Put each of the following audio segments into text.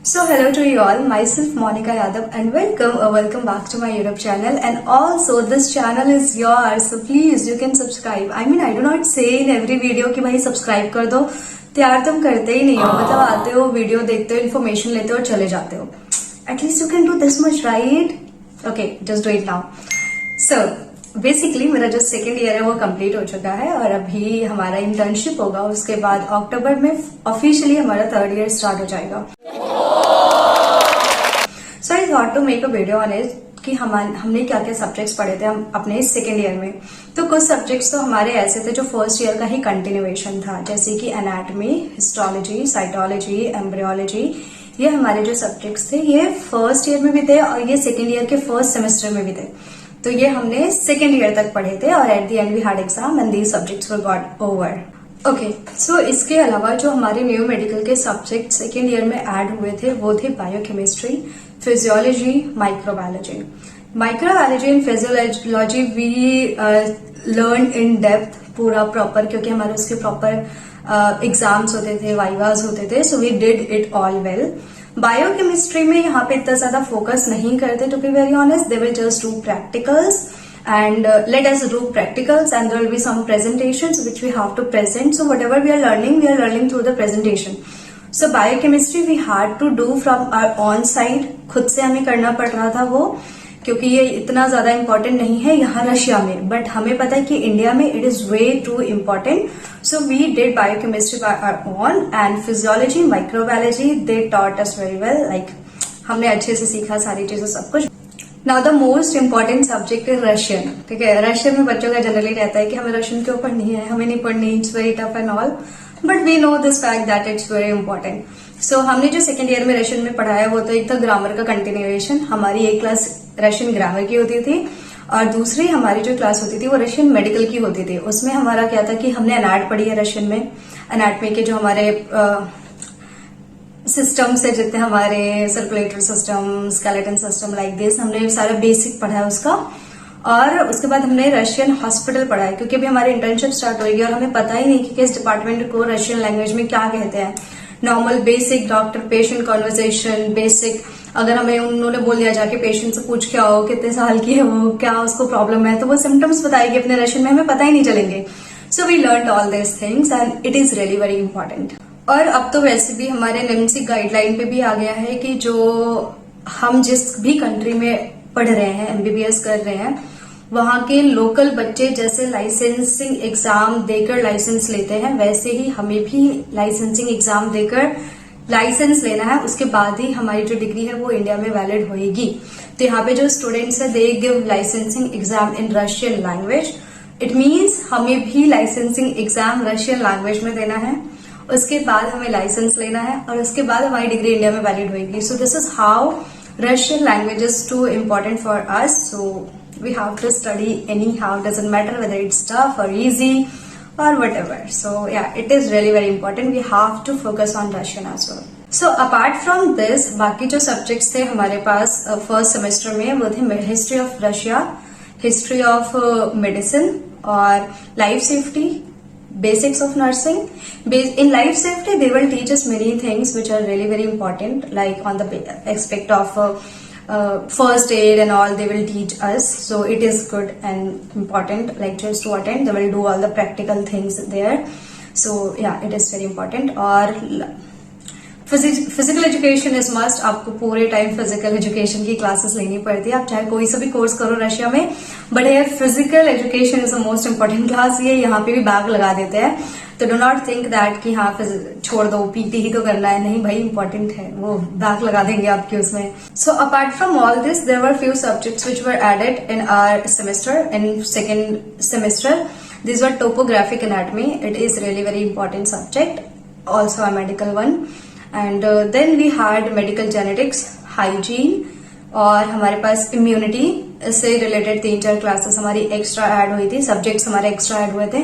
So hello to you all, myself Monica Yadav and welcome back to my YouTube channel, and also this channel is yours, so please you can subscribe. I mean I do not say in every video कि भाई subscribe कर दो, त्यार तुम करते ही नहीं हो, मतलब आते हो वीडियो देखते हो इन्फॉर्मेशन लेते हो और चले जाते हो. At least you can do this much, right? Okay, just do it now. So basically मेरा जो सेकेंड ईयर है वो कंप्लीट हो चुका है और अभी हमारा इंटर्नशिप होगा. उसके बाद अक्टूबर में ऑफिशियली हमारा थर्ड ईयर स्टार्ट हो जाएगा. So I thought to make a video on it कि हमने क्या क्या सब्जेक्ट्स पढ़े थे हम अपने सेकेंड ईयर में. तो कुछ सब्जेक्ट्स तो हमारे ऐसे थे जो फर्स्ट ईयर का ही कंटिन्यूएशन था, जैसे कि एनाटॉमी, हिस्टोलॉजी, साइटोलॉजी, एम्ब्रियोलॉजी. ये हमारे जो सब्जेक्ट्स थे ये फर्स्ट ईयर में भी थे और ये सेकेंड ईयर के फर्स्ट सेमेस्टर में भी थे. तो ये हमने सेकेंड ईयर तक पढ़े थे और at the end we had exam and these subjects were got over. Okay, so इसके अलावा जो हमारे न्यू मेडिकल के सब्जेक्ट सेकेंड ईयर में ऐड हुए थे वो थे biochemistry, physiology, microbiology. Microbiology and physiology we learn in depth पूरा प्रॉपर, क्योंकि हमारे उसके प्रॉपर एग्जाम्स होते थे, वाइवास होते थे. So we did it all well. Biochemistry में यहाँ पे इतना ज्यादा फोकस नहीं करते, to be very honest. They will just do practicals and let us do practicals and there will be some presentations which we have to present. So whatever we are learning through the presentation. So biochemistry we had to do from our own side, खुद से हमें करना पड़ रहा था वो, क्योंकि ये इतना ज्यादा इम्पोर्टेंट नहीं है यहाँ रशिया में, बट हमें पता है कि इंडिया में it is way too important. So we did biochemistry by our own and physiology, microbiology they taught us very well. Like हमने अच्छे से सीखा सारी चीजें, सब कुछ. Now the most important subject is Russian. ठीक है, रशियन में बच्चों का जनरली रहता है कि हमें रशियन क्यों पढ़नी है, हमें नहीं पढ़नी, it's very tough and all, but we know this fact that it's very important. So हमने जो सेकेंड ईयर में रशियन में पढ़ाया वो तो एक था ग्रामर का कंटिन्यूएशन. हमारी एक क्लास रशियन ग्रामर की होती थी और दूसरी हमारी जो क्लास होती थी वो रशियन मेडिकल की होती थी. उसमें हमारा क्या था कि हमने एनाट पढ़ी है रशियन में. एनाटमी के जो हमारे सिस्टम्स है, जितने हमारे circulatory system, skeleton system, like this, हमने सारा बेसिक पढ़ा है उसका. और उसके बाद हमने रशियन हॉस्पिटल पढ़ा है, क्योंकि अभी हमारी इंटर्नशिप स्टार्ट होगी और हमें पता ही नहीं कि किस डिपार्टमेंट को रशियन लैंग्वेज में क्या कहते हैं. Normal basic doctor patient conversation, basic अगर हमें उन्होंने बोल दिया जाके पेशेंट से पूछ के आओ कितने साल की है वो, क्या उसको प्रॉब्लम है, तो वो सिम्टम्स बताएगी अपने रशियन में, हमें पता ही नहीं चलेंगे. So we learn all this things and it is really very important. और अब तो वैसे भी हमारे निम्सी गाइडलाइन पे भी आ गया है कि जो हम जिस भी कंट्री में पढ़ रहे हैं, एमबीबीएस कर रहे हैं, वहां के लोकल बच्चे जैसे लाइसेंसिंग एग्जाम देकर लाइसेंस लेते हैं, वैसे ही हमें भी लाइसेंसिंग एग्जाम देकर लाइसेंस लेना है. उसके बाद ही हमारी जो डिग्री है वो इंडिया में वैलिड होएगी. तो यहाँ पे जो स्टूडेंट्स है they give licensing exam in Russian language. It means हमें भी लाइसेंसिंग एग्जाम रशियन लैंग्वेज में देना है, उसके बाद हमें लाइसेंस लेना है और उसके बाद हमारी डिग्री इंडिया में वैलिड होगी. So this is how Russian language is too important for us. So we have to study anyhow, doesn't matter whether it's tough or easy or whatever. So yeah, it is really very important. We have to focus on Russian as well. So apart from this, बाकी जो subjects थे हमारे पास first semester में वो थे history of Russia, history of medicine और life safety, basics of nursing. In life safety they will teach us many things which are really very important, like on the aspect of first aid and all they will teach us. So it is good and important lectures to attend. They will do all the practical things there. So yeah, it is very important. और physical education is must. आपको पूरे time physical education की classes लेनी पड़ती है, आप चाहे कोई सा भी कोर्स करो रशिया में, बट ये physical education is the most important class. ये यहाँ पे भी बैग लगा देते हैं, तो डो नॉट थिंक दैट कि हाँ छोड़ दो, पीटी ही तो करना है. नहीं भाई, इंपॉर्टेंट है, वो बैग लगा देंगे आपके उसमें. So apart from all this there were few subjects which were added in our semester, in second semester. This were topographic anatomy. It is really very important subject, also a medical one. And then we had medical genetics, hygiene और हमारे पास immunity. इससे related 3-4 classes हमारी extra add हुई थी, subjects हमारे extra add हुए थे.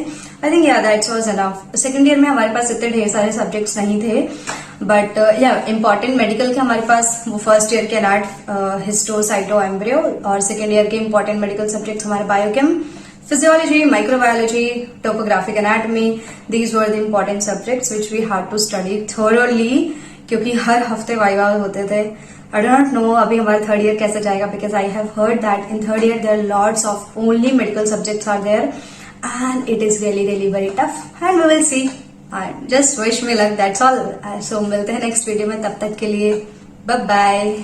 I think yeah that's was enough. Second year में हमारे पास इतने ढेर सारे सब्जेक्ट्स नहीं थे, बट या इम्पॉर्टेंट मेडिकल के हमारे पास वो फर्स्ट ईयर के एनाट, हिस्टो, साइटो, एम्ब्रियो, और सेकेंड ईयर के इम्पॉर्टेंट मेडिकल सब्जेक्ट्स हमारे biochem, physiology, microbiology, topographic anatomy. These were the important subjects which we had to study thoroughly क्योंकि हर हफ्ते वाइवा होते थे। आई डो नॉट नो अभी हमारा थर्ड ईयर कैसे जाएगा, because I have heard that in third year there lots of only medical subjects are there and it is really very tough and we will see. Just wish me luck, that's all. So मिलते हैं next video में, तब तक के लिए bye bye.